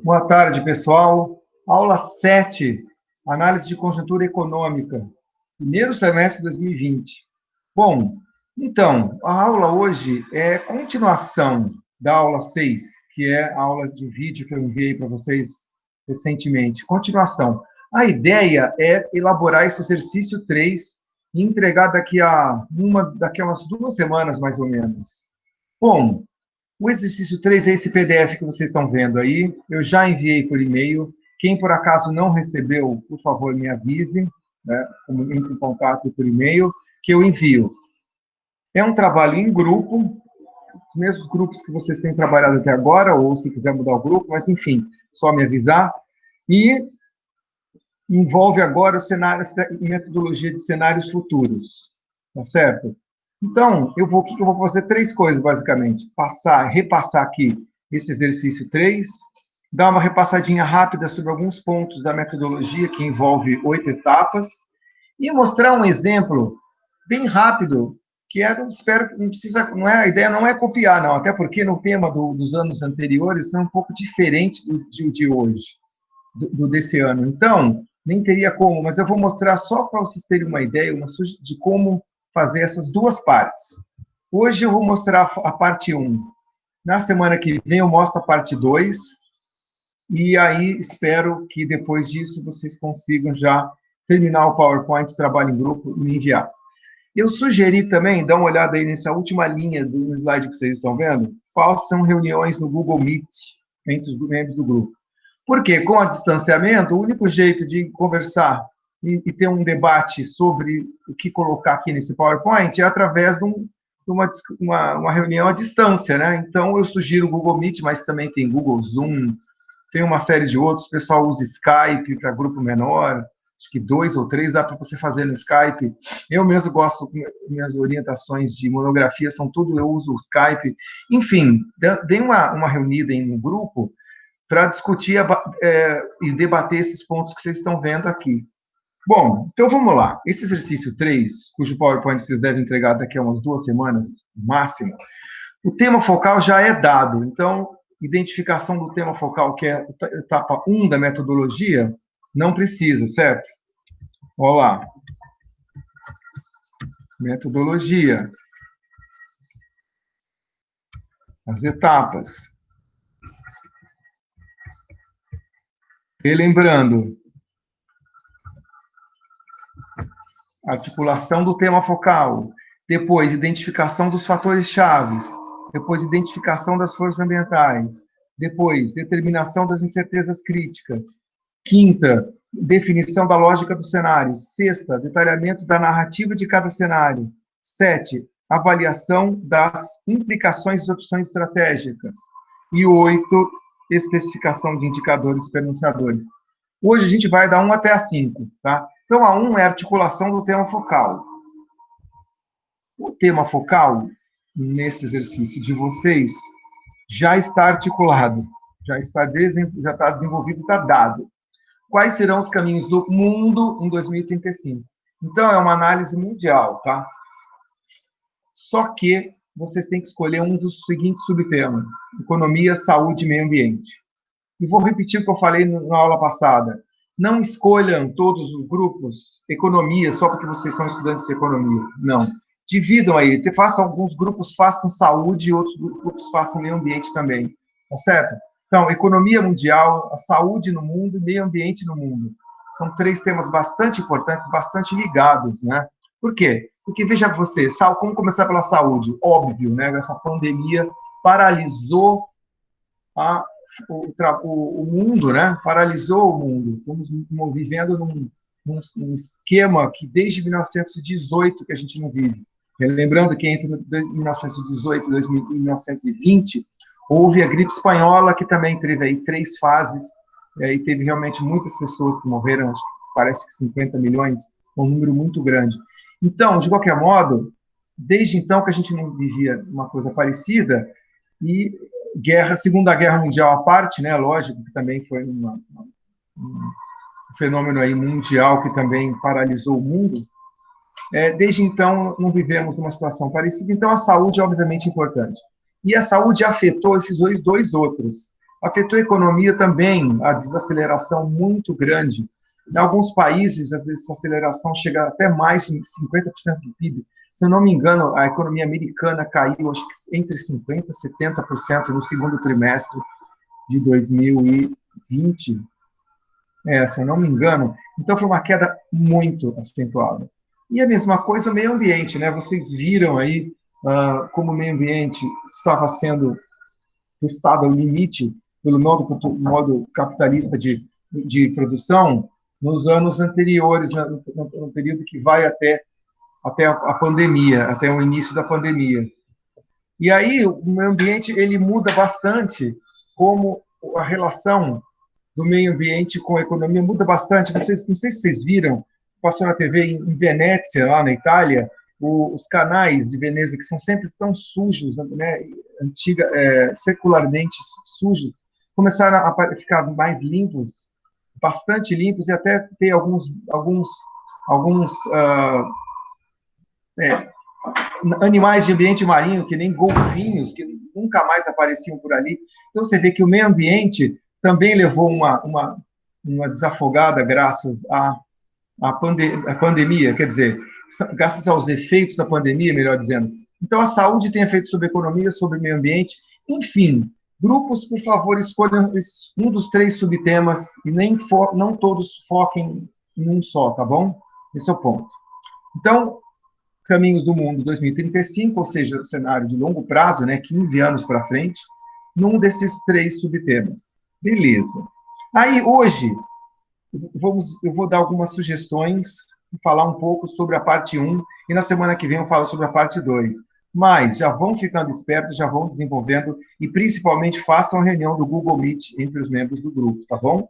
Boa tarde, pessoal. Aula 7, análise de conjuntura econômica, primeiro semestre de 2020. Bom, então, a aula hoje é continuação da aula 6, que é a aula de vídeo que eu enviei para vocês recentemente. Continuação. A ideia é elaborar esse exercício 3 e entregar daqui a umas 2 semanas, mais ou menos. Bom, o exercício 3 é esse PDF que vocês estão vendo aí. Eu já enviei por e-mail. Quem, por acaso, não recebeu, por favor, me avise, né? Entre em contato por e-mail, que eu envio. É um trabalho em grupo, os mesmos grupos que vocês têm trabalhado até agora, ou se quiser mudar o grupo, mas, enfim, só me avisar. E envolve agora os cenários, metodologia de cenários futuros. Tá certo? Então, eu vou fazer 3 coisas, basicamente. Repassar aqui esse exercício 3, dar uma repassadinha rápida sobre alguns pontos da metodologia, que envolve 8 etapas, e mostrar um exemplo bem rápido, que espero que não precisa, a ideia não é copiar, não, até porque no tema dos anos anteriores são um pouco diferente do de hoje, desse ano. Então, nem teria como, mas eu vou mostrar só para vocês terem uma ideia, de como fazer essas 2 partes. Hoje eu vou mostrar a parte 1. Na semana que vem eu mostro a parte 2. E aí espero que depois disso vocês consigam já terminar o PowerPoint, trabalho em grupo e me enviar. Eu sugeri também, dá uma olhada aí nessa última linha do slide que vocês estão vendo, façam reuniões no Google Meet entre os membros do grupo. Porque, com o distanciamento, o único jeito de conversar e ter um debate sobre o que colocar aqui nesse PowerPoint é através de uma reunião à distância, né? Então, eu sugiro o Google Meet, mas também tem Google Zoom, tem uma série de outros, o pessoal usa Skype para grupo menor, acho que 2 ou 3 dá para você fazer no Skype. Eu mesmo gosto, minhas orientações de monografia são tudo, eu uso o Skype. Enfim, dê uma reunida no grupo para discutir e debater esses pontos que vocês estão vendo aqui. Bom, então vamos lá. Esse exercício 3, cujo PowerPoint vocês devem entregar daqui a umas 2 semanas, no máximo, o tema focal já é dado. Então, identificação do tema focal, que é a etapa 1 da metodologia, não precisa, certo? Olha lá. Metodologia. As etapas. Relembrando. Articulação do tema focal. Depois, identificação dos fatores chaves. Depois, identificação das forças ambientais. Depois, determinação das incertezas críticas. Quinta, definição da lógica do cenário. Sexta, detalhamento da narrativa de cada cenário. 7, avaliação das implicações das opções estratégicas. E 8, especificação de indicadores e enunciadores. Hoje a gente vai dar 1 até a 5, tá? Então, a 1 é a articulação do tema focal. O tema focal, nesse exercício de vocês, já está articulado, já está desenvolvido, está dado. Quais serão os caminhos do mundo em 2035? Então, é uma análise mundial, tá? Só que vocês têm que escolher um dos seguintes subtemas: economia, saúde e meio ambiente. E vou repetir o que eu falei na aula passada. Não escolham todos os grupos economia só porque vocês são estudantes de economia. Não. Dividam aí. Alguns grupos façam saúde e outros grupos façam meio ambiente também. Tá certo? Então, economia mundial, a saúde no mundo e meio ambiente no mundo. São 3 temas bastante importantes, bastante ligados, né? Por quê? Porque, veja você, como começar pela saúde? Óbvio, né? Essa pandemia paralisou o mundo, né? Paralisou o mundo. Estamos vivendo num esquema que desde 1918 que a gente não vive. Lembrando que entre 1918 e 1920 houve a gripe espanhola, que também teve aí 3 fases, e teve realmente muitas pessoas que morreram, acho que parece que 50 milhões, um número muito grande. Então, de qualquer modo, desde então que a gente não vivia uma coisa parecida, e Segunda Guerra Mundial à parte, né, lógico que também foi um fenômeno aí mundial que também paralisou o mundo, desde então não vivemos uma situação parecida, então a saúde é obviamente importante. E a saúde afetou esses 2 outros. Afetou a economia também, a desaceleração muito grande. Em alguns países, às vezes, essa aceleração chega até mais de 50% do PIB. Se eu não me engano, a economia americana caiu, acho que entre 50% e 70% no segundo trimestre de 2020, se eu não me engano. Então, foi uma queda muito acentuada. E a mesma coisa o meio ambiente, né? Vocês viram aí como o meio ambiente estava sendo testado ao limite pelo modo capitalista de produção nos anos anteriores, no período que vai até a pandemia, até o início da pandemia. E aí o meio ambiente ele muda bastante, como a relação do meio ambiente com a economia muda bastante. Vocês, não sei se vocês viram, passou na TV em Venécia, lá na Itália, os canais de Veneza, que são sempre tão sujos, né, secularmente sujos, começaram a ficar mais limpos, bastante limpos, e até ter alguns animais de ambiente marinho, que nem golfinhos, que nunca mais apareciam por ali. Então, você vê que o meio ambiente também levou uma desafogada graças à pandemia, quer dizer, graças aos efeitos da pandemia, melhor dizendo. Então, a saúde tem efeitos sobre a economia, sobre o meio ambiente, enfim. Grupos, por favor, escolham um dos 3 subtemas e não todos foquem em um só, tá bom? Esse é o ponto. Então, Caminhos do Mundo 2035, ou seja, cenário de longo prazo, né, 15 anos para frente, num desses 3 subtemas. Beleza. Aí, hoje, eu vou dar algumas sugestões, falar um pouco sobre a parte 1, e na semana que vem eu falo sobre a parte 2. Mas já vão ficando espertos, já vão desenvolvendo, e principalmente façam a reunião do Google Meet entre os membros do grupo, tá bom?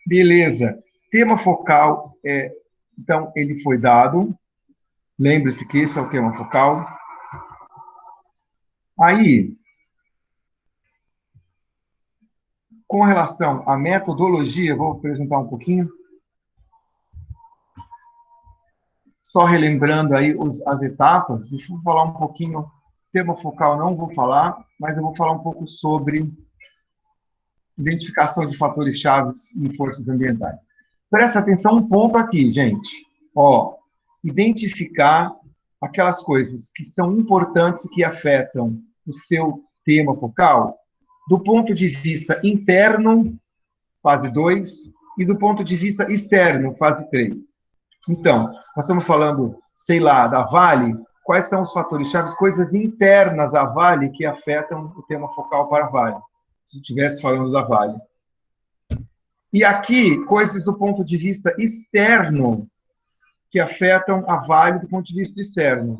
Beleza. Tema focal, então, ele foi dado. Lembre-se que esse é o tema focal. Aí, com relação à metodologia, vou apresentar um pouquinho. Só relembrando aí as etapas, deixa eu falar um pouquinho, tema focal não vou falar, mas eu vou falar um pouco sobre identificação de fatores chaves em forças ambientais. Presta atenção um ponto aqui, gente. Ó, identificar aquelas coisas que são importantes e que afetam o seu tema focal, do ponto de vista interno, fase 2, e do ponto de vista externo, fase 3. Então, nós estamos falando, sei lá, da Vale, quais são os fatores chaves, coisas internas à Vale que afetam o tema focal para a Vale, se estivesse falando da Vale. E aqui, coisas do ponto de vista externo que afetam a Vale do ponto de vista externo.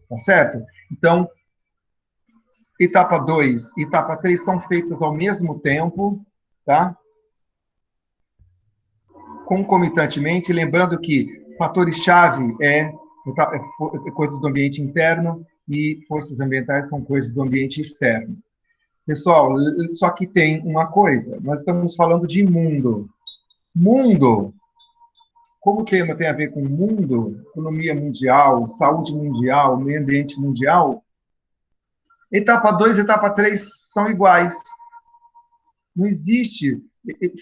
Tá certo? Então, etapa 2 e etapa 3 são feitas ao mesmo tempo, tá? Concomitantemente, lembrando que fatores-chave é coisas do ambiente interno e forças ambientais são coisas do ambiente externo. Pessoal, só que tem uma coisa, nós estamos falando de mundo. Mundo, como o tema tem a ver com mundo, economia mundial, saúde mundial, meio ambiente mundial, etapa 2 e etapa 3 são iguais. Não existe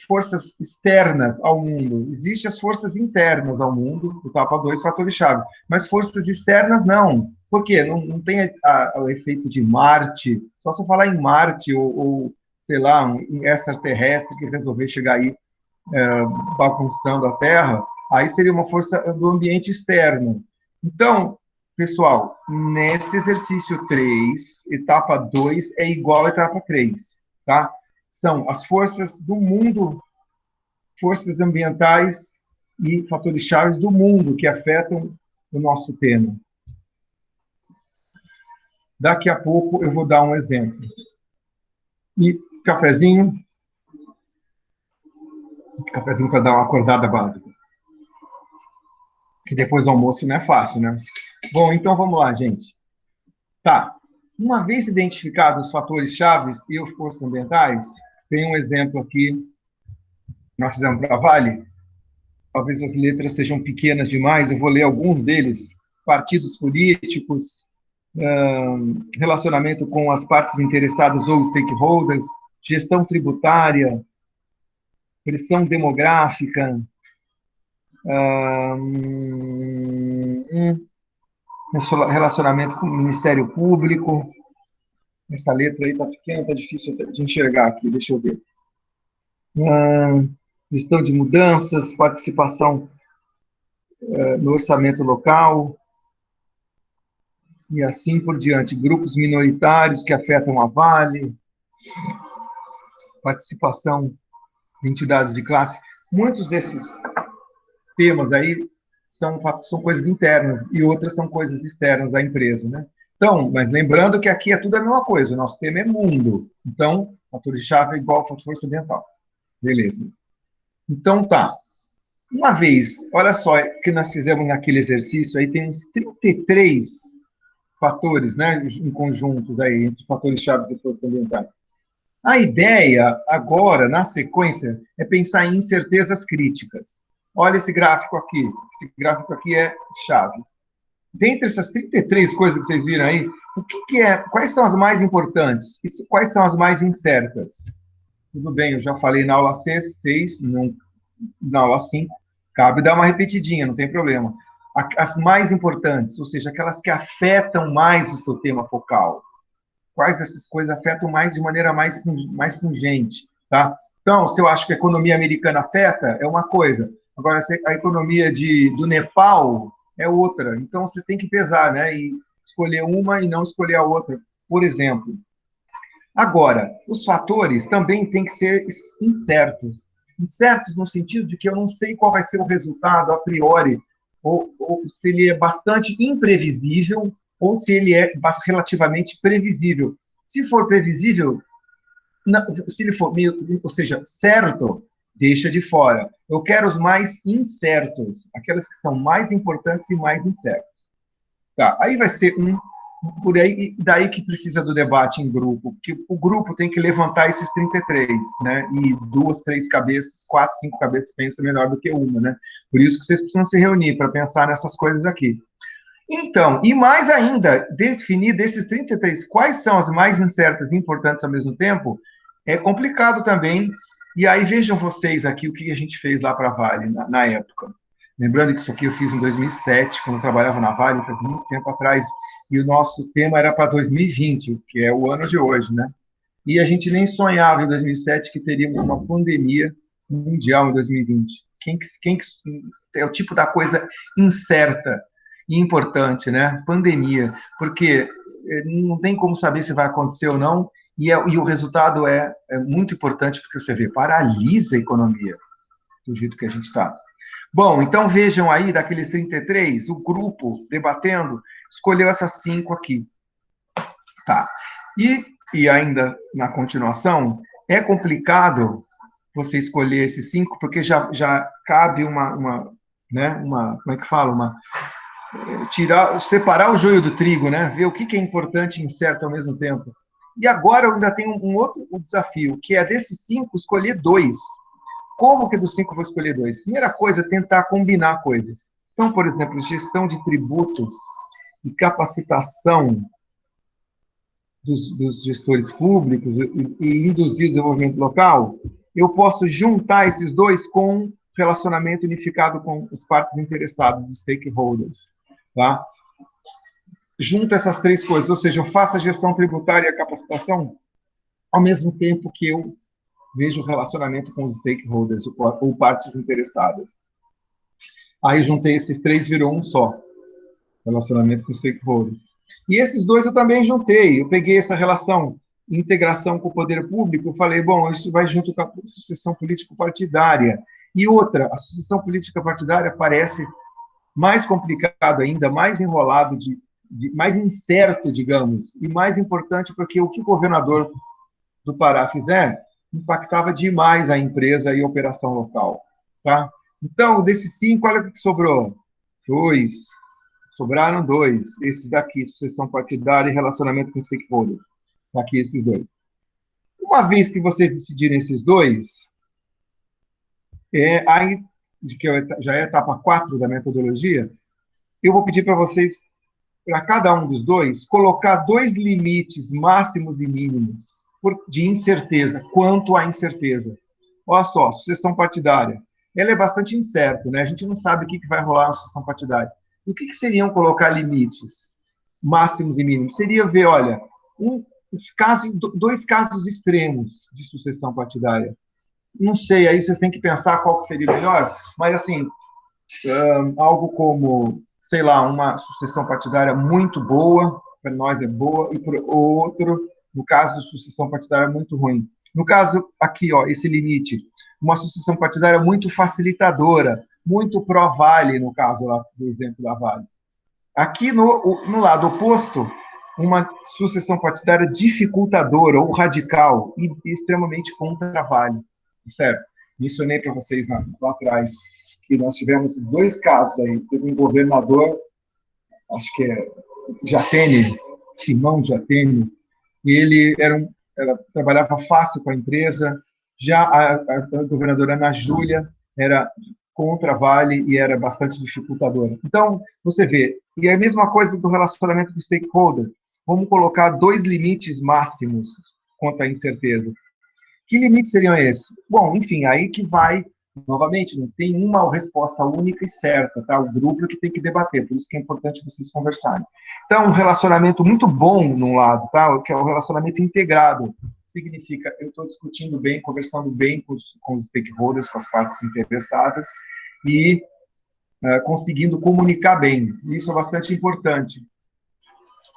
forças externas ao mundo, existem as forças internas ao mundo, etapa 2, fatores-chave, mas forças externas não. Por quê? Não tem o efeito de Marte, só se eu falar em Marte ou sei lá, um extraterrestre que resolver chegar aí bagunçando a Terra, aí seria uma força do ambiente externo. Então, pessoal, nesse exercício 3, etapa 2 é igual à etapa 3, tá? São as forças do mundo, forças ambientais e fatores chaves do mundo que afetam o nosso tema. Daqui a pouco eu vou dar um exemplo. E cafezinho para dar uma acordada básica. Que depois do almoço não é fácil, né? Bom, então vamos lá, gente. Tá. Uma vez identificados os fatores chaves e as forças ambientais, tem um exemplo aqui, nós fizemos para a Vale. Talvez as letras sejam pequenas demais, eu vou ler alguns deles. Partidos políticos, relacionamento com as partes interessadas ou stakeholders, gestão tributária, pressão demográfica, relacionamento com o Ministério Público. Essa letra aí está pequena, está difícil de enxergar aqui, deixa eu ver. Gestão de mudanças, participação no orçamento local, e assim por diante. Grupos minoritários que afetam a Vale, participação de entidades de classe. Muitos desses temas aí são coisas internas e outras são coisas externas à empresa, né? Então, mas lembrando que aqui é tudo a mesma coisa, o nosso tema é mundo. Então, fator de chave é igual a força ambiental. Beleza. Então, tá. Uma vez, olha só, que nós fizemos naquele exercício, aí tem uns 33 fatores, né, em conjuntos aí, entre fatores chaves e forças ambientais. A ideia, agora, na sequência, é pensar em incertezas críticas. Olha esse gráfico aqui. Esse gráfico aqui é chave. Dentre essas 33 coisas que vocês viram aí, o que é? Quais são as mais importantes? Quais são as mais incertas? Tudo bem, eu já falei na aula 6, na aula 5. Cabe dar uma repetidinha, não tem problema. As mais importantes, ou seja, aquelas que afetam mais o seu tema focal. Quais dessas coisas afetam mais de maneira mais pungente, tá? Então, se eu acho que a economia americana afeta, é uma coisa. Agora, se a economia do Nepal é outra. Então, você tem que pesar, né? E escolher uma e não escolher a outra, por exemplo. Agora, os fatores também têm que ser incertos. Incertos no sentido de que eu não sei qual vai ser o resultado a priori, ou se ele é bastante imprevisível, ou se ele é relativamente previsível. Se for previsível, se ele for, ou seja, certo, deixa de fora. Eu quero os mais incertos, aquelas que são mais importantes e mais incertos. Tá, aí vai ser por aí, daí que precisa do debate em grupo, porque o grupo tem que levantar esses 33, né? E 2, 3 cabeças, 4, 5 cabeças pensam melhor do que uma, né? Por isso que vocês precisam se reunir para pensar nessas coisas aqui. Então, e mais ainda, definir desses 33 quais são as mais incertas e importantes ao mesmo tempo, é complicado também. E aí vejam vocês aqui o que a gente fez lá para a Vale na época. Lembrando que isso aqui eu fiz em 2007, quando eu trabalhava na Vale, faz muito tempo atrás, e o nosso tema era para 2020, que é o ano de hoje, né? E a gente nem sonhava em 2007 que teríamos uma pandemia mundial em 2020. É o tipo da coisa incerta e importante, né? Pandemia, porque não tem como saber se vai acontecer ou não, e o resultado é muito importante, porque você vê, paralisa a economia do jeito que a gente está. Bom, então vejam aí, daqueles 33, o grupo debatendo escolheu essas 5 aqui. Tá. E ainda na continuação, é complicado você escolher esses 5, porque já cabe né, como é que fala? Separar o joio do trigo, né? Ver o que é importante e incerto ao mesmo tempo. E agora eu ainda tenho um outro desafio, que é desses 5, escolher 2. Como que dos 5 eu vou escolher 2? Primeira coisa, tentar combinar coisas. Então, por exemplo, gestão de tributos e capacitação dos gestores públicos e induzir o desenvolvimento local, eu posso juntar esses dois com relacionamento unificado com as partes interessadas, os stakeholders. Tá? Junto essas 3 coisas, ou seja, eu faço a gestão tributária e a capacitação ao mesmo tempo que eu vejo o relacionamento com os stakeholders ou partes interessadas. Aí juntei esses 3, virou um só, relacionamento com os stakeholders. E esses 2 eu também juntei, eu peguei essa relação, integração com o poder público, eu falei, bom, isso vai junto com a sucessão político-partidária. E outra, a sucessão política-partidária parece mais complicado ainda, mais enrolado, mais incerto, digamos, e mais importante porque o que o governador do Pará fizer impactava demais a empresa e a operação local. Tá? Então, desses 5, olha o que sobrou. 2. Sobraram 2. Esses daqui, sucessão partidária e relacionamento com stakeholders. Aqui, esses 2. Uma vez que vocês decidirem esses 2, aí, que já é a etapa 4 da metodologia, eu vou pedir para vocês para cada um dos dois, colocar dois limites máximos e mínimos de incerteza, quanto à incerteza. Olha só, sucessão partidária. Ela é bastante incerta, né? A gente não sabe o que vai rolar na sucessão partidária. E o que seriam colocar limites máximos e mínimos? Seria ver, olha, dois casos extremos de sucessão partidária. Não sei, aí vocês têm que pensar qual que seria melhor, mas assim, algo como, sei lá, uma sucessão partidária muito boa, para nós é boa, e para o outro, no caso, sucessão partidária muito ruim. No caso, aqui, ó, esse limite, uma sucessão partidária muito facilitadora, muito pró-Vale, no caso lá, do exemplo da Vale. Aqui, no lado oposto, uma sucessão partidária dificultadora ou radical e extremamente contra a Vale, certo? Mencionei para vocês lá atrás que nós tivemos dois casos aí. Teve um governador, acho que é Jatene, Simão Jatene, e ele trabalhava fácil com a empresa. Já a governadora Ana Júlia era contra a Vale e era bastante dificultadora. Então, você vê, e é a mesma coisa do relacionamento com stakeholders. Vamos colocar dois limites máximos quanto à incerteza. Que limites seriam esses? Bom, enfim, aí que vai, novamente, não tem uma resposta única e certa, tá? O grupo é que tem que debater, por isso que é importante vocês conversarem. Então, um relacionamento muito bom num lado, tá? Que é o relacionamento integrado. Significa, eu estou discutindo bem, conversando bem com os stakeholders, com as partes interessadas, e conseguindo comunicar bem. Isso é bastante importante.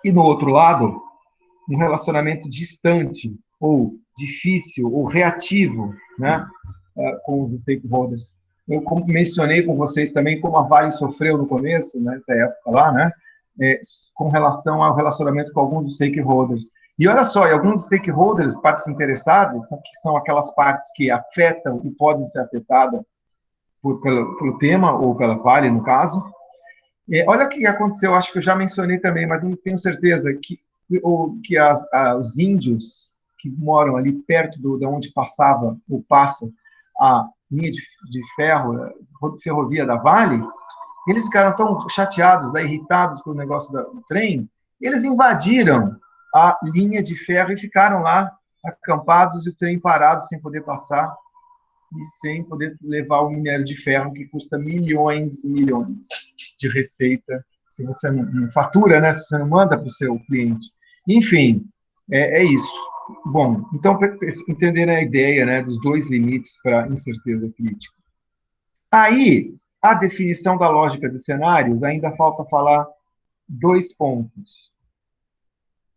E no outro lado, um relacionamento distante, ou difícil, ou reativo, né, com os stakeholders. Eu mencionei com vocês também como a Vale sofreu no começo, nessa época lá, né, com relação ao relacionamento com alguns dos stakeholders. E olha só, e alguns stakeholders, partes interessadas, que são aquelas partes que afetam e podem ser afetadas pelo tema, ou pela Vale, no caso. Olha o que aconteceu, acho que eu já mencionei também, mas não tenho certeza, que os índios que moram ali perto de onde passava, ou passa, a linha de ferro, ferrovia da Vale, eles ficaram tão chateados, irritados com o negócio do trem, eles invadiram a linha de ferro e ficaram lá acampados e o trem parado sem poder passar e sem poder levar o minério de ferro, que custa milhões e milhões de receita, se você não fatura, né, se você não manda para o seu cliente. Enfim, é isso. Bom, então, para entenderem a ideia, né, dos dois limites para incerteza crítica. Aí, a definição da lógica de cenários, ainda falta falar dois pontos.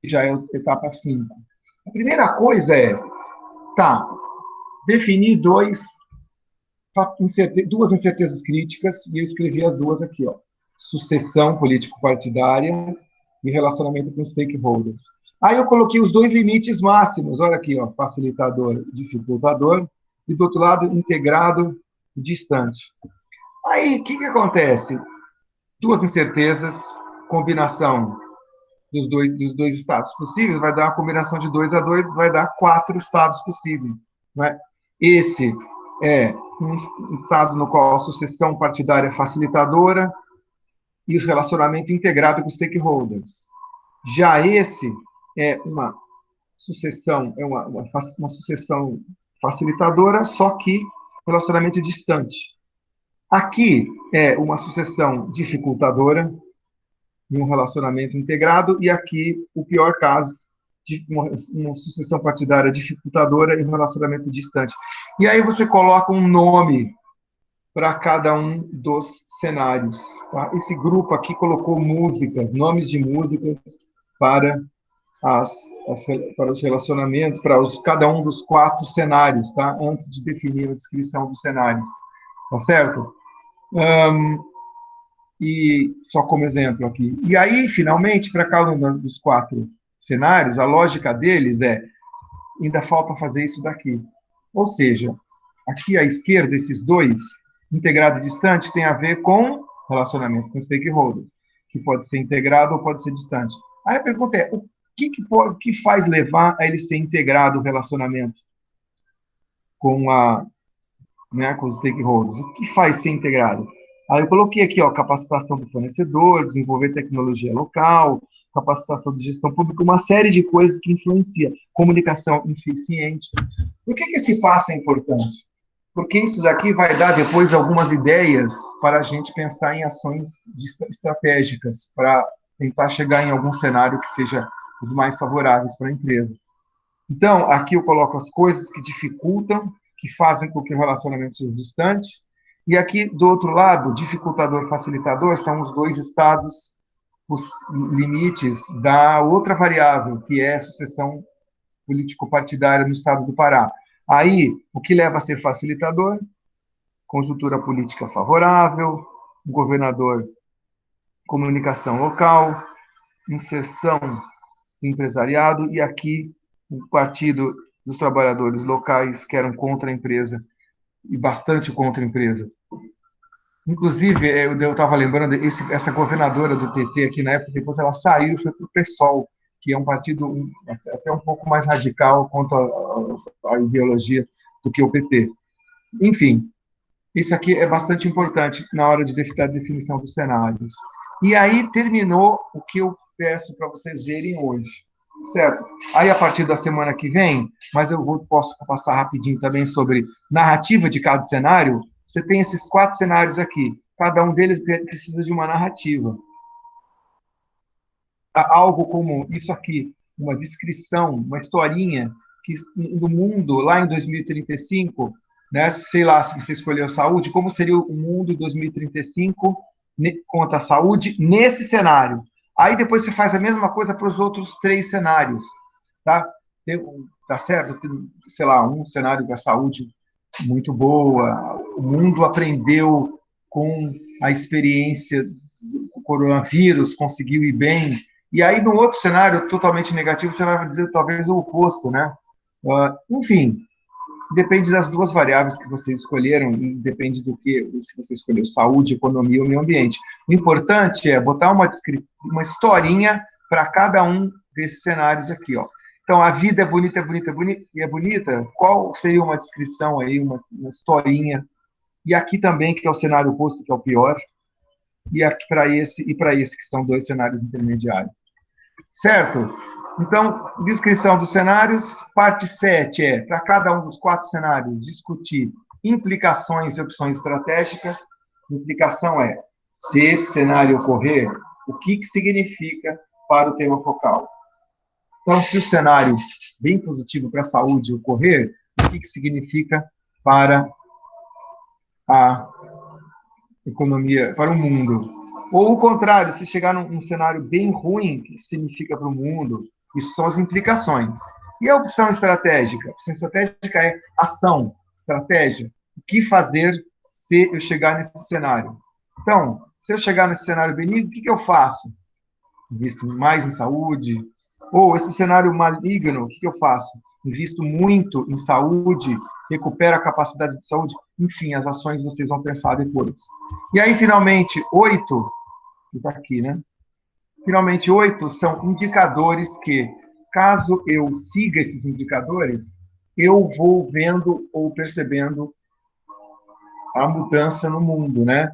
Já é a etapa 5. A primeira coisa é, definir duas incertezas críticas, e eu escrevi as duas aqui, ó. Sucessão político-partidária e relacionamento com stakeholders. Aí eu coloquei os dois limites máximos, olha aqui, ó, facilitador e dificultador, e do outro lado, integrado e distante. Aí, o que acontece? Duas incertezas, combinação dos dois estados possíveis, vai dar uma combinação de 2 a 2, vai dar 4 estados possíveis. Né? Esse é um estado no qual a sucessão partidária é facilitadora e o relacionamento integrado com os stakeholders. Já esse é uma sucessão, uma sucessão facilitadora, só que relacionamento distante. Aqui é uma sucessão dificultadora e um relacionamento integrado, e aqui o pior caso, de uma sucessão partidária dificultadora e um relacionamento distante. E aí você coloca um nome para cada um dos cenários. Tá? Esse grupo aqui colocou músicas, nomes de músicas para para os relacionamentos, cada um dos 4 cenários, tá? Antes de definir a descrição dos cenários. Tá certo? E só como exemplo aqui. E aí, finalmente, para cada um dos 4 cenários, a lógica deles ainda falta fazer isso daqui. Ou seja, aqui à esquerda, esses dois, integrado e distante, tem a ver com relacionamento com stakeholders, que pode ser integrado ou pode ser distante. Aí a pergunta é, o que faz levar a ele ser integrado o relacionamento com os stakeholders? O que faz ser integrado? Aí eu coloquei aqui, ó, capacitação do fornecedor, desenvolver tecnologia local, capacitação de gestão pública, uma série de coisas que influencia. Comunicação eficiente. Por que esse passo é importante? Porque isso daqui vai dar depois algumas ideias para a gente pensar em ações estratégicas, para tentar chegar em algum cenário que seja os mais favoráveis para a empresa. Então, aqui eu coloco as coisas que dificultam, que fazem com que o relacionamento seja distante. E aqui, do outro lado, dificultador e facilitador são os dois estados, os limites da outra variável, que é a sucessão político-partidária no estado do Pará. Aí, o que leva a ser facilitador? Conjuntura política favorável, governador, comunicação local, inserção do empresariado, e aqui o Partido dos Trabalhadores Locais, que eram contra a empresa, e bastante contra a empresa. Inclusive, eu estava lembrando, essa governadora do PT aqui na época, depois ela saiu e foi para o PSOL, que é um partido até um pouco mais radical quanto à ideologia do que o PT. Enfim, isso aqui é bastante importante na hora de da definição dos cenários. E aí terminou o que eu peço para vocês verem hoje, certo? Aí, a partir da semana que vem, mas posso passar rapidinho também sobre narrativa de cada cenário. Você tem esses 4 cenários aqui. Cada um deles precisa de uma narrativa. Algo como isso aqui, uma descrição, uma historinha que do mundo lá em 2035, né? Sei lá, se você escolheu saúde, como seria o mundo em 2035 quanto à saúde nesse cenário. Aí depois você faz a mesma coisa para os outros 3 cenários, tá? Tá certo? Tem, sei lá, um cenário da saúde muito boa, o mundo aprendeu com a experiência do coronavírus, conseguiu ir bem. E aí, no outro cenário totalmente negativo, você vai dizer talvez o oposto, né? Enfim, depende das duas variáveis que vocês escolheram e depende do que, se você escolheu saúde, economia ou meio ambiente. O importante é botar uma historinha para cada um desses cenários aqui, ó. Então, a vida é bonita, é bonita, é bonita, e é bonita. Qual seria uma descrição aí, uma historinha? E aqui também, que é o cenário oposto, que é o pior, e aqui para esse, que são 2 cenários intermediários. Certo? Então, descrição dos cenários. Parte 7 é, para cada um dos 4 cenários, discutir implicações e opções estratégicas. Implicação é, se esse cenário ocorrer, o que significa para o tema focal? Então, se o cenário bem positivo para a saúde ocorrer, o que significa para a economia, para o mundo? Ou o contrário, se chegar num cenário bem ruim, o que significa para o mundo? Isso são as implicações. E a opção estratégica? A opção estratégica é ação, estratégia. O que fazer se eu chegar nesse cenário? Então, se eu chegar nesse cenário benigno, o que eu faço? Invisto mais em saúde? Ou esse cenário maligno, o que eu faço? Invisto muito em saúde, recupero a capacidade de saúde? Enfim, as ações vocês vão pensar depois. E aí, finalmente, 8, que está aqui, né? Finalmente, 8 são indicadores que, caso eu siga esses indicadores, eu vou vendo ou percebendo a mudança no mundo, né?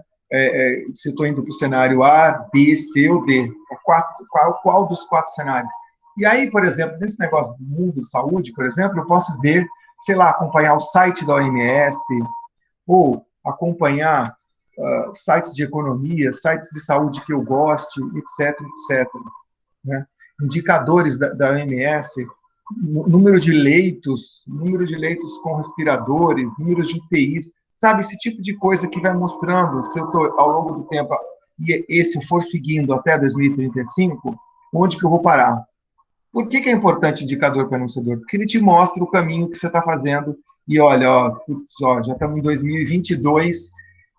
Se eu estou indo para o cenário A, B, C ou D. Qual dos 4 cenários? E aí, por exemplo, nesse negócio do mundo de saúde, por exemplo, eu posso ver, sei lá, acompanhar o site da OMS, ou acompanhar sites de economia, sites de saúde que eu goste, etc, etc. Né? Indicadores da OMS, número de leitos com respiradores, número de UTIs, sabe, esse tipo de coisa que vai mostrando, se eu estou ao longo do tempo, e esse for seguindo até 2035, onde que eu vou parar? Por que é importante indicador para anunciador? Porque ele te mostra o caminho que você está fazendo, e olha, já estamos em 2022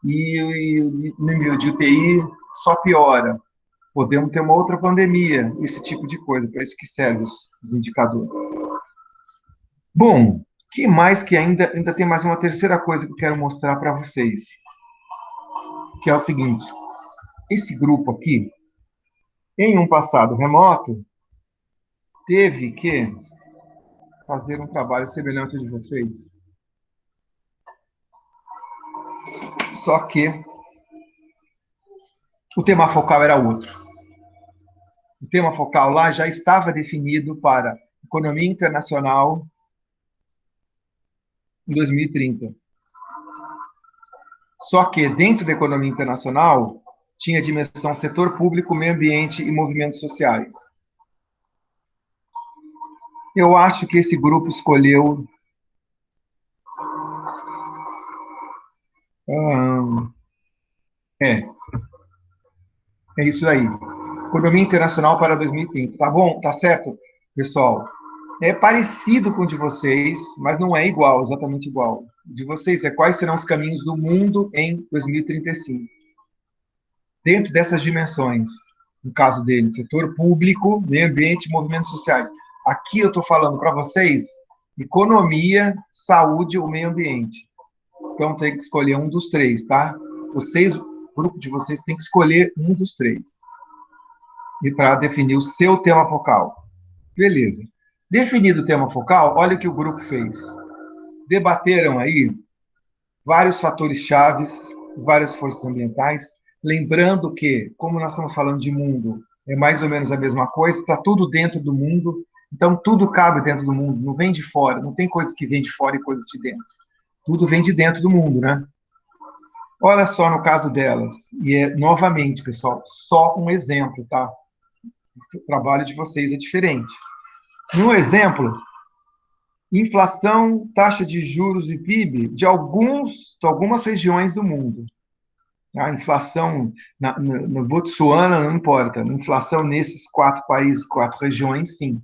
e o número de UTI só piora. Podemos ter uma outra pandemia, esse tipo de coisa, para isso que servem os indicadores. Bom, que mais que ainda tem mais uma terceira coisa que eu quero mostrar para vocês, que é o seguinte, esse grupo aqui, em um passado remoto, teve que fazer um trabalho semelhante ao de vocês, só que o tema focal era outro. O tema focal lá já estava definido para economia internacional em 2030. Só que dentro da economia internacional tinha a dimensão setor público, meio ambiente e movimentos sociais. Eu acho que esse grupo escolheu é, é isso aí. Economia internacional para 2030. Tá bom? Tá certo, pessoal? É parecido com o de vocês, mas não é igual, exatamente igual. O de vocês é quais serão os caminhos do mundo em 2035. Dentro dessas dimensões, no caso dele, setor público, meio ambiente e movimentos sociais. Aqui eu estou falando para vocês economia, saúde ou meio ambiente. Então tem que escolher um dos três, tá? Vocês, o grupo de vocês tem que escolher um dos três. E para definir o seu tema focal. Beleza. Definido o tema focal, olha o que o grupo fez. Debateram aí vários fatores chaves, várias forças ambientais, lembrando que, como nós estamos falando de mundo, é mais ou menos a mesma coisa, está tudo dentro do mundo, então tudo cabe dentro do mundo, não vem de fora, não tem coisas que vêm de fora e coisas de dentro. Tudo vem de dentro do mundo, né? Olha só no caso delas, e é, novamente, pessoal, só um exemplo, tá? O trabalho de vocês é diferente. No exemplo, inflação, taxa de juros e PIB de algumas regiões do mundo. A inflação no Botsuana não importa, a inflação nesses 4 países, 4 regiões, sim.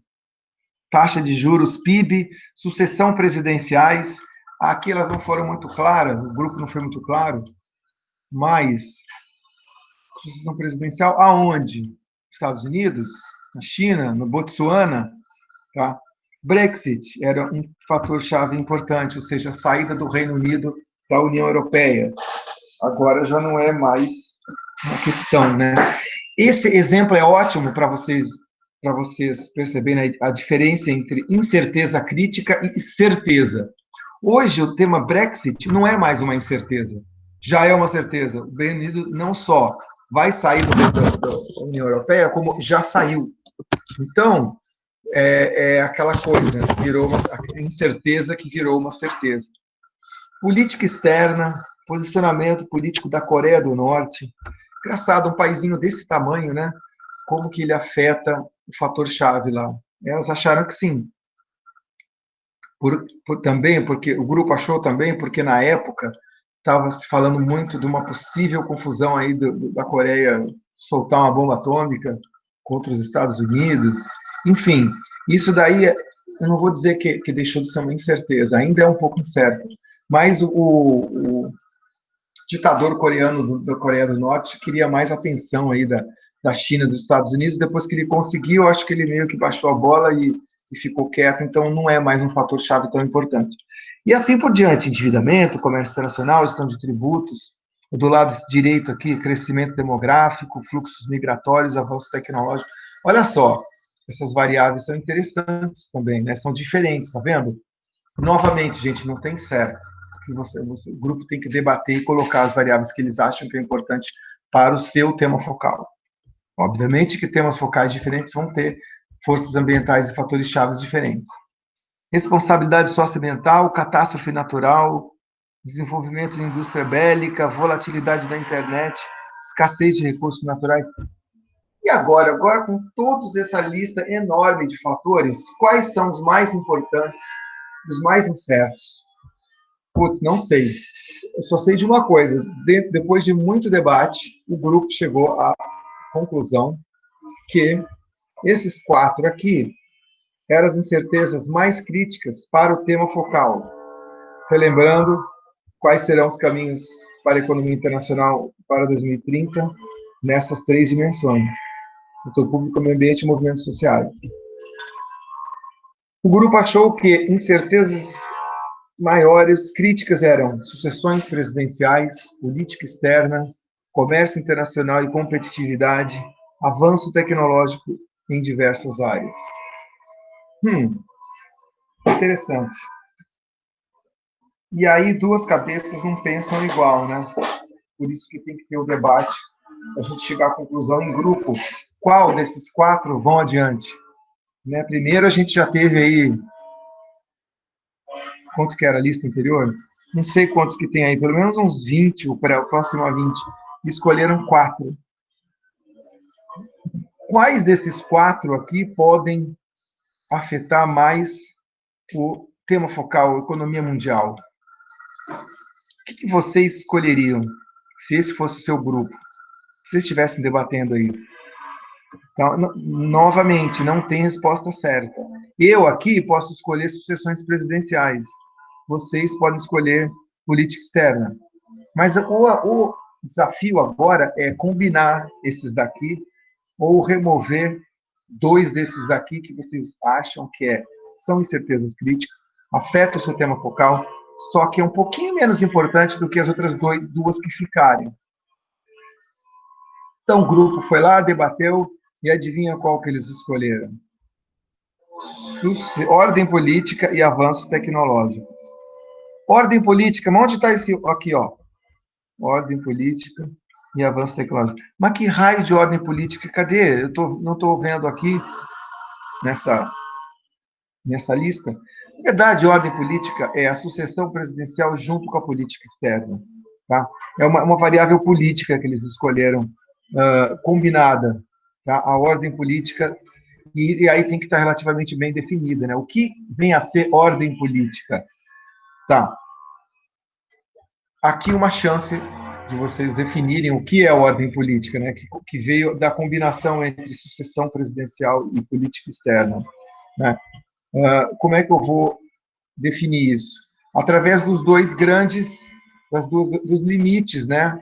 Taxa de juros, PIB, sucessão presidenciais, aqui elas não foram muito claras, o grupo não foi muito claro, mas sucessão presidencial aonde? Estados Unidos, na China, no Botsuana, tá? Brexit era um fator-chave importante, ou seja, a saída do Reino Unido da União Europeia. Agora já não é mais uma questão, né? Esse exemplo é ótimo para vocês perceberem a diferença entre incerteza crítica e certeza. Hoje o tema Brexit não é mais uma incerteza, já é uma certeza. O Reino Unido não só vai sair da União Europeia, como já saiu. Então, é aquela coisa, virou uma incerteza que virou uma certeza. Política externa, posicionamento político da Coreia do Norte. Engraçado, um paísinho desse tamanho, né? Como que ele afeta o fator-chave lá? Elas acharam que sim. Também, porque o grupo achou também, porque na época estava se falando muito de uma possível confusão aí da Coreia soltar uma bomba atômica contra os Estados Unidos. Enfim, isso daí, eu não vou dizer que deixou de ser uma incerteza, ainda é um pouco incerto, mas o ditador coreano da Coreia do Norte queria mais atenção aí da China, dos Estados Unidos. Depois que ele conseguiu, acho que ele meio que baixou a bola e ficou quieto, então não é mais um fator-chave tão importante. E assim por diante, endividamento, comércio internacional, gestão de tributos, do lado direito aqui, crescimento demográfico, fluxos migratórios, avanço tecnológico. Olha só, essas variáveis são interessantes também, né? São diferentes, tá vendo? Novamente, gente, não tem certo. O grupo tem que debater e colocar as variáveis que eles acham que é importante para o seu tema focal. Obviamente que temas focais diferentes vão ter forças ambientais e fatores chaves diferentes. Responsabilidade socioambiental, catástrofe natural, desenvolvimento de indústria bélica, volatilidade da internet, escassez de recursos naturais. E agora com toda essa lista enorme de fatores, quais são os mais importantes, os mais incertos? Putz, não sei. Eu só sei de uma coisa. Depois de muito debate, o grupo chegou à conclusão que esses 4 aqui eram as incertezas mais críticas para o tema focal. Relembrando quais serão os caminhos para a economia internacional para 2030 nessas 3 dimensões: setor público, meio ambiente e movimentos sociais. O grupo achou que incertezas maiores críticas eram sucessões presidenciais, política externa, comércio internacional e competitividade, avanço tecnológico em diversas áreas. Interessante. E aí 2 cabeças não pensam igual, né? Por isso que tem que ter o debate a gente chegar à conclusão em grupo, qual desses 4 vão adiante. Né? Primeiro, a gente já teve aí, quanto que era a lista anterior? Não sei quantos que tem aí, pelo menos uns 20, ou próximo a 20, escolheram 4. Quais desses 4 aqui podem afetar mais o tema focal, economia mundial? O que vocês escolheriam, se esse fosse o seu grupo, se vocês estivessem debatendo aí? Então, novamente, não tem resposta certa. Eu aqui posso escolher sucessões presidenciais. Vocês podem escolher política externa. Mas o desafio agora é combinar esses daqui ou remover 2 desses daqui que vocês acham que são incertezas críticas, afetam o seu tema focal, só que é um pouquinho menos importante do que as outras duas que ficarem. Então, o grupo foi lá, debateu, e adivinha qual que eles escolheram? Ordem política e avanços tecnológicos. Ordem política, mas onde está esse... Aqui, ó. Ordem política e avanços tecnológicos. Mas que raio de ordem política? Cadê? Não estou vendo aqui nessa lista. Na verdade, ordem política é a sucessão presidencial junto com a política externa. Tá? É uma variável política que eles escolheram, combinada. Tá? A ordem política, e aí tem que estar relativamente bem definida. Né? O que vem a ser ordem política? Tá. Aqui uma chance de vocês definirem o que é ordem política, né? que veio da combinação entre sucessão presidencial e política externa. Né? Como é que eu vou definir isso? Através dos dos limites, né?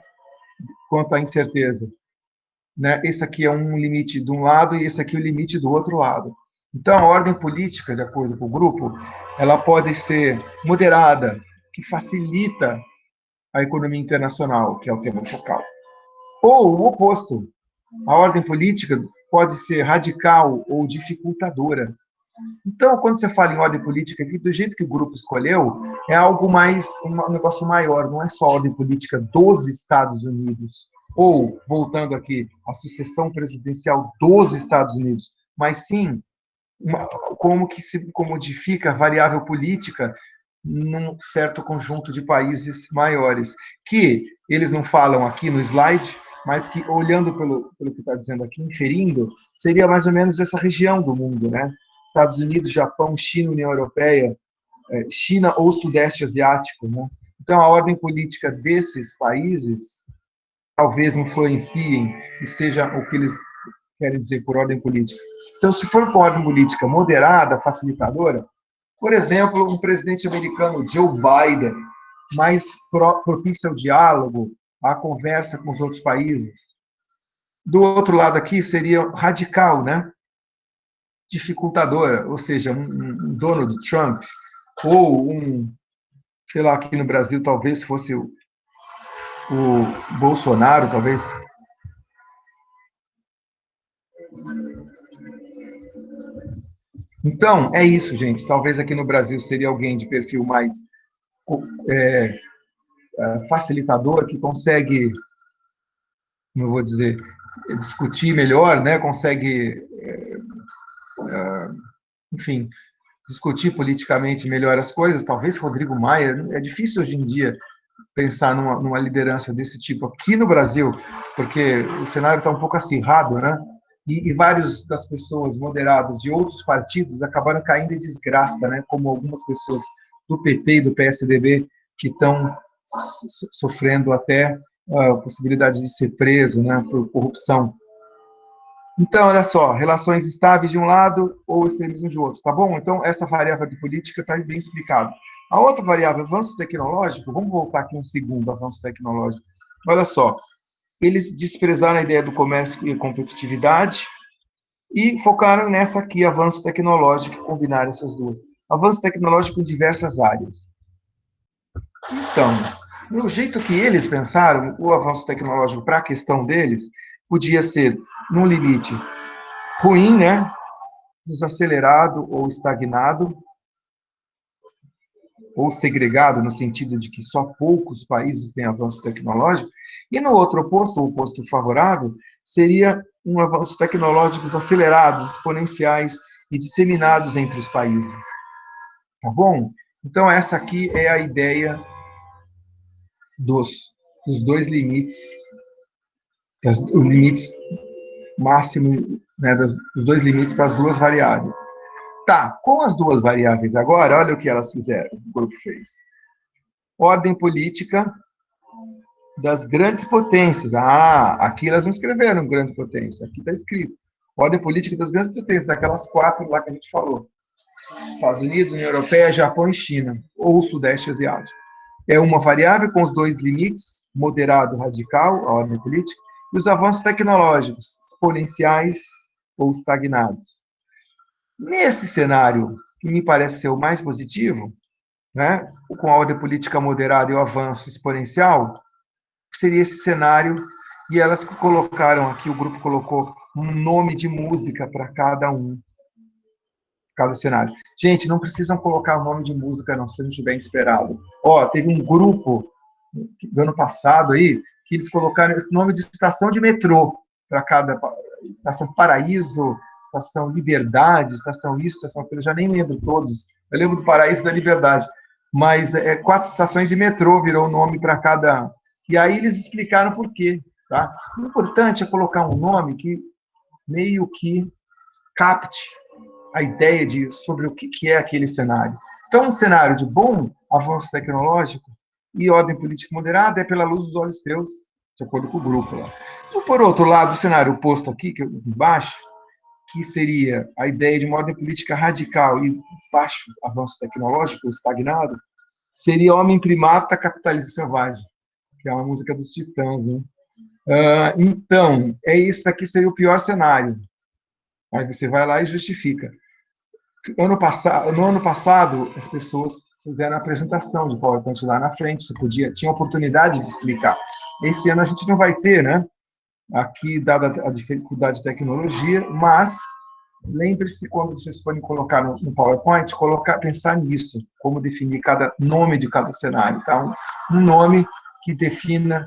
Quanto à incerteza. Né? Esse aqui é um limite de um lado e esse aqui é o limite do outro lado. Então, a ordem política, de acordo com o grupo, ela pode ser moderada, que facilita a economia internacional, que é o tema focal. Ou o oposto. A ordem política pode ser radical ou dificultadora. Então, quando você fala em ordem política aqui, do jeito que o grupo escolheu, é algo mais, um negócio maior, não é só a ordem política dos Estados Unidos, ou, voltando aqui, a sucessão presidencial dos Estados Unidos, mas sim como que se comodifica a variável política num certo conjunto de países maiores, que eles não falam aqui no slide, mas que, olhando pelo que está dizendo aqui, inferindo, seria mais ou menos essa região do mundo, né? Estados Unidos, Japão, China, União Europeia, China ou Sudeste Asiático, né? Então, a ordem política desses países talvez influenciem e seja o que eles querem dizer por ordem política. Então, se for por ordem política moderada, facilitadora, por exemplo, um presidente americano, Joe Biden, mais propício ao diálogo, à conversa com os outros países. Do outro lado aqui seria radical, né? Dificultadora, ou seja, um Donald Trump, ou sei lá, aqui no Brasil talvez fosse o Bolsonaro, talvez. Então, é isso, gente. Talvez aqui no Brasil seria alguém de perfil mais facilitador, que consegue, como eu vou dizer, discutir melhor, né? Consegue, enfim, discutir politicamente melhor as coisas. Talvez Rodrigo Maia. É difícil hoje em dia pensar numa liderança desse tipo aqui no Brasil, porque o cenário está um pouco acirrado, né? E várias das pessoas moderadas de outros partidos acabaram caindo em desgraça, né? Como algumas pessoas do PT e do PSDB que estão sofrendo até a possibilidade de ser preso, né? Por corrupção. Então, olha só, relações estáveis de um lado ou extremismo de outro, tá bom? Então, essa variável de política está bem explicada. A outra variável, avanço tecnológico, vamos voltar aqui um segundo, avanço tecnológico. Olha só, eles desprezaram a ideia do comércio e competitividade e focaram nessa aqui, avanço tecnológico, combinar essas duas. Avanço tecnológico em diversas áreas. Então, do jeito que eles pensaram, o avanço tecnológico para a questão deles podia ser, num limite, ruim, né? Desacelerado ou estagnado, ou segregado, no sentido de que só poucos países têm avanço tecnológico, E no outro oposto, o oposto favorável, seria um avanço tecnológicos acelerados, exponenciais e disseminados entre os países. Tá bom? Então, essa aqui é a ideia dos dois limites, os limites máximo, né, dos dois limites para as duas variáveis. Tá, com as duas variáveis agora, olha o que elas fizeram, o grupo fez. Ordem política das grandes potências. Ah, aqui elas não escreveram grandes potências, aqui está escrito. Ordem política das grandes potências, aquelas quatro lá que a gente falou. Estados Unidos, União Europeia, Japão e China, ou o Sudeste Asiático. É uma variável com os dois limites, moderado e radical, a ordem política, e os avanços tecnológicos, exponenciais ou estagnados. Nesse cenário, que me parece ser o mais positivo, né, com a ordem política moderada e o avanço exponencial, seria esse cenário, e elas colocaram aqui, o grupo colocou um nome de música para cada cenário. Gente, não precisam colocar o nome de música, não, se não estiver esperado. Ó, teve um grupo do ano passado aí, que eles colocaram esse nome de estação de metrô para cada estação Paraíso, estação Liberdade, estação isso, estação aquilo, eu já nem lembro todos. Eu lembro do Paraíso e da Liberdade, mas 4 estações de metrô virou o nome para cada. E aí eles explicaram por quê. Tá? O importante é colocar um nome que meio que capte a ideia sobre o que é aquele cenário. Então, um cenário de bom avanço tecnológico e ordem política moderada é pela luz dos olhos teus, de acordo com o grupo lá. E, por outro lado, o cenário oposto aqui, que é embaixo, que seria a ideia de uma ordem política radical e baixo avanço tecnológico, estagnado, seria Homem Primata, Capitalismo Selvagem, que é uma música dos Titãs, né? Então, isso aqui seria o pior cenário. Aí você vai lá e justifica. No ano passado, as pessoas fizeram a apresentação de PowerPoint lá na frente, tinha oportunidade de explicar. Esse ano a gente não vai ter, né? Aqui, dada a dificuldade de tecnologia, mas lembre-se, quando vocês forem colocar no PowerPoint, pensar nisso, como definir cada nome de cada cenário. Tá? Um nome que defina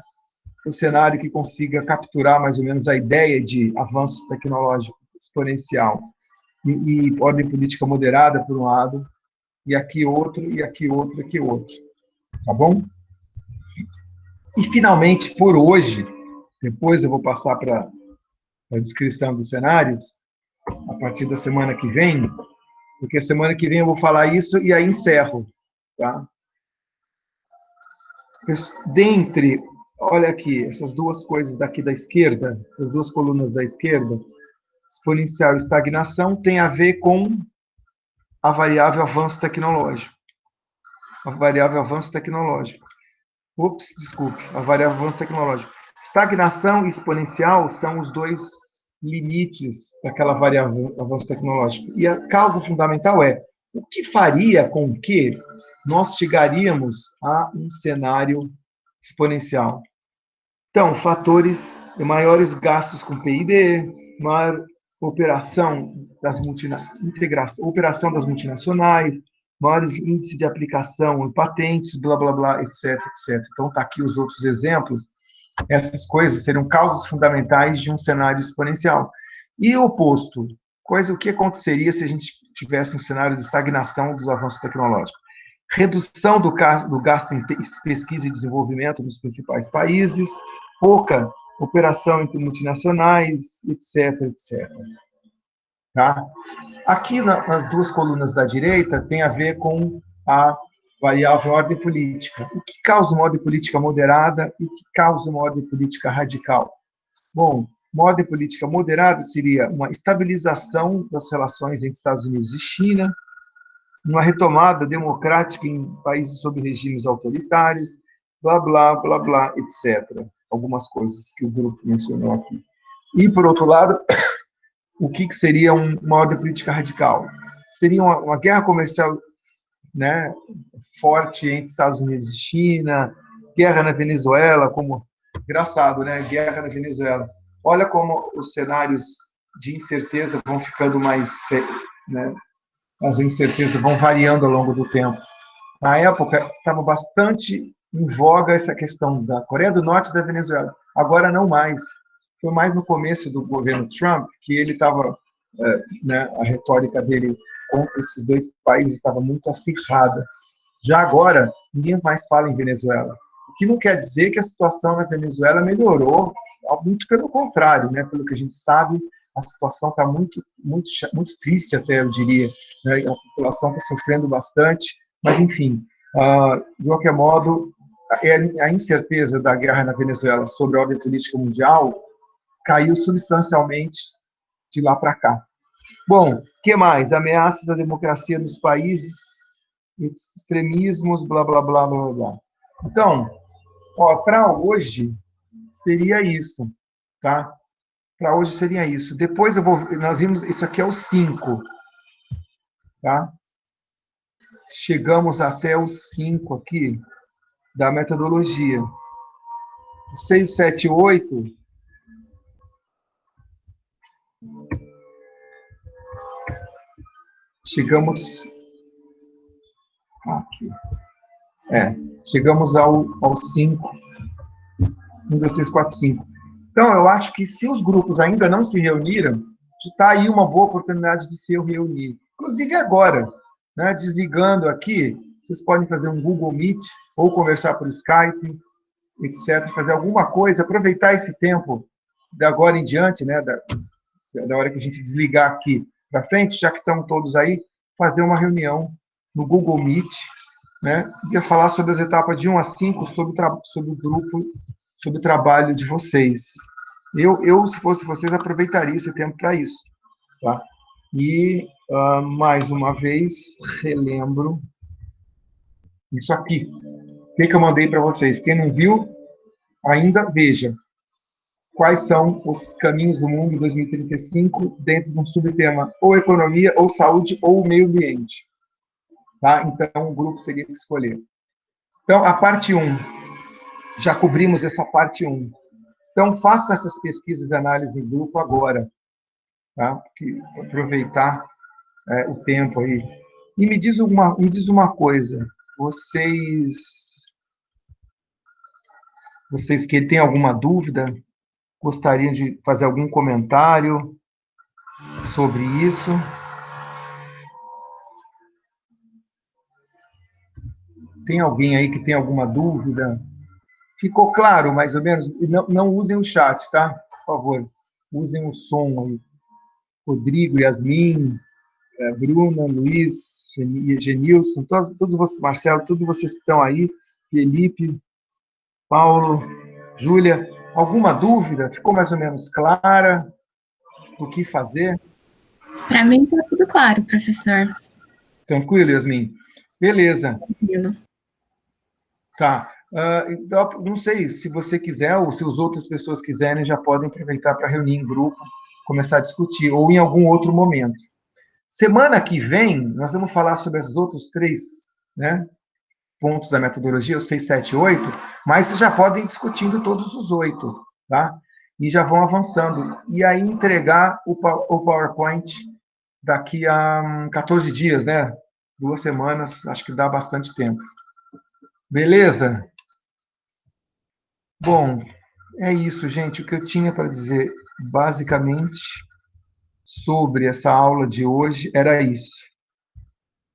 o cenário, que consiga capturar mais ou menos a ideia de avanço tecnológico exponencial e ordem política moderada, por um lado, e aqui outro, e aqui outro, e aqui outro. Tá bom? E, finalmente, por hoje, depois eu vou passar para a descrição dos cenários, a partir da semana que vem, porque semana que vem eu vou falar isso e aí encerro. Tá? Dentre, olha aqui, essas duas coisas daqui da esquerda, essas duas colunas da esquerda, exponencial e estagnação, tem a ver com a variável avanço tecnológico. A variável avanço tecnológico. Desculpe, a variável avanço tecnológico. Estagnação e exponencial são os dois limites daquela variável avanço tecnológico. E a causa fundamental é o que faria com que nós chegaríamos a um cenário exponencial. Então, fatores de maiores gastos com PIB, maior operação operação das multinacionais, maiores índices de aplicação, patentes, blá, blá, blá, etc, etc. Então, está aqui os outros exemplos. Essas coisas seriam causas fundamentais de um cenário exponencial. E o oposto, o que aconteceria se a gente tivesse um cenário de estagnação dos avanços tecnológicos? Redução do gasto em pesquisa e desenvolvimento nos principais países, pouca operação entre multinacionais, etc, etc. Tá? Aqui, nas duas colunas da direita, tem a ver com a variável ordem política. O que causa uma ordem política moderada e o que causa uma ordem política radical? Bom, uma ordem política moderada seria uma estabilização das relações entre Estados Unidos e China, uma retomada democrática em países sob regimes autoritários, blá, blá, blá, blá, etc. Algumas coisas que o grupo mencionou aqui. E, por outro lado, o que seria uma ordem política radical? Seria uma guerra comercial, né, forte entre Estados Unidos e China, guerra na Venezuela, engraçado, né? Guerra na Venezuela. Olha como os cenários de incerteza vão ficando mais, né, as incertezas vão variando ao longo do tempo. Na época, estava bastante em voga essa questão da Coreia do Norte e da Venezuela. Agora não mais. Foi mais no começo do governo Trump que ele estava, né, a retórica dele contra esses dois países estava muito acirrada. Já agora, ninguém mais fala em Venezuela. O que não quer dizer que a situação na Venezuela melhorou, muito pelo contrário, né? Pelo que a gente sabe, a situação está muito, muito, muito triste até, eu diria. Né? A população está sofrendo bastante, mas, enfim, de qualquer modo, a incerteza da guerra na Venezuela sobre a ordem política mundial caiu substancialmente de lá para cá. Bom, o que mais? Ameaças à democracia nos países, extremismos, blá, blá, blá, blá, blá. Então, para hoje, seria isso, tá? Para hoje seria isso. Depois nós vimos, isso aqui é o 5, tá? Chegamos até o 5 aqui, da metodologia. O 6, 7, 8... Chegamos aqui. Chegamos ao 5. 1, 2, 3, 4, 5. Então, eu acho que se os grupos ainda não se reuniram, está aí uma boa oportunidade de se reunir. Inclusive agora, né, desligando aqui, vocês podem fazer um Google Meet ou conversar por Skype, etc., fazer alguma coisa, aproveitar esse tempo de agora em diante, né, da hora que a gente desligar aqui para frente, já que estão todos aí, fazer uma reunião no Google Meet, né, e falar sobre as etapas de 1 a 5, sobre o grupo, sobre o trabalho de vocês. Eu, se fosse vocês, aproveitaria esse tempo para isso. Tá? E, mais uma vez, relembro isso aqui. O que eu mandei para vocês? Quem não viu, ainda veja. Quais são os caminhos do mundo em 2035 dentro de um subtema ou economia, ou saúde, ou meio ambiente. Tá? Então, o grupo teria que escolher. Então, a parte 1. Já cobrimos essa parte 1. Então, faça essas pesquisas e análise em grupo agora. Tá? Aproveitar o tempo aí. E me diz uma coisa. Vocês que têm alguma dúvida, gostariam de fazer algum comentário sobre isso? Tem alguém aí que tem alguma dúvida? Ficou claro, mais ou menos? Não usem o chat, tá? Por favor, usem o som aí. Rodrigo, Yasmin, Bruna, Luiz, Genilson, todos vocês, Marcelo, todos vocês que estão aí, Felipe, Paulo, Júlia, alguma dúvida? Ficou mais ou menos clara do que fazer? Para mim está tudo claro, professor. Tranquilo, Yasmin? Beleza. Tranquilo. Tá. Então, não sei, se você quiser, ou se as outras pessoas quiserem, já podem aproveitar para reunir em grupo, começar a discutir, ou em algum outro momento. Semana que vem, nós vamos falar sobre esses outros 3, né, pontos da metodologia, os 6, 7, 8, mas vocês já podem ir discutindo todos os 8, tá? E já vão avançando. E aí entregar o PowerPoint daqui a 14 dias, né? 2 semanas, acho que dá bastante tempo. Beleza? Bom, é isso, gente. O que eu tinha para dizer, basicamente, sobre essa aula de hoje era isso.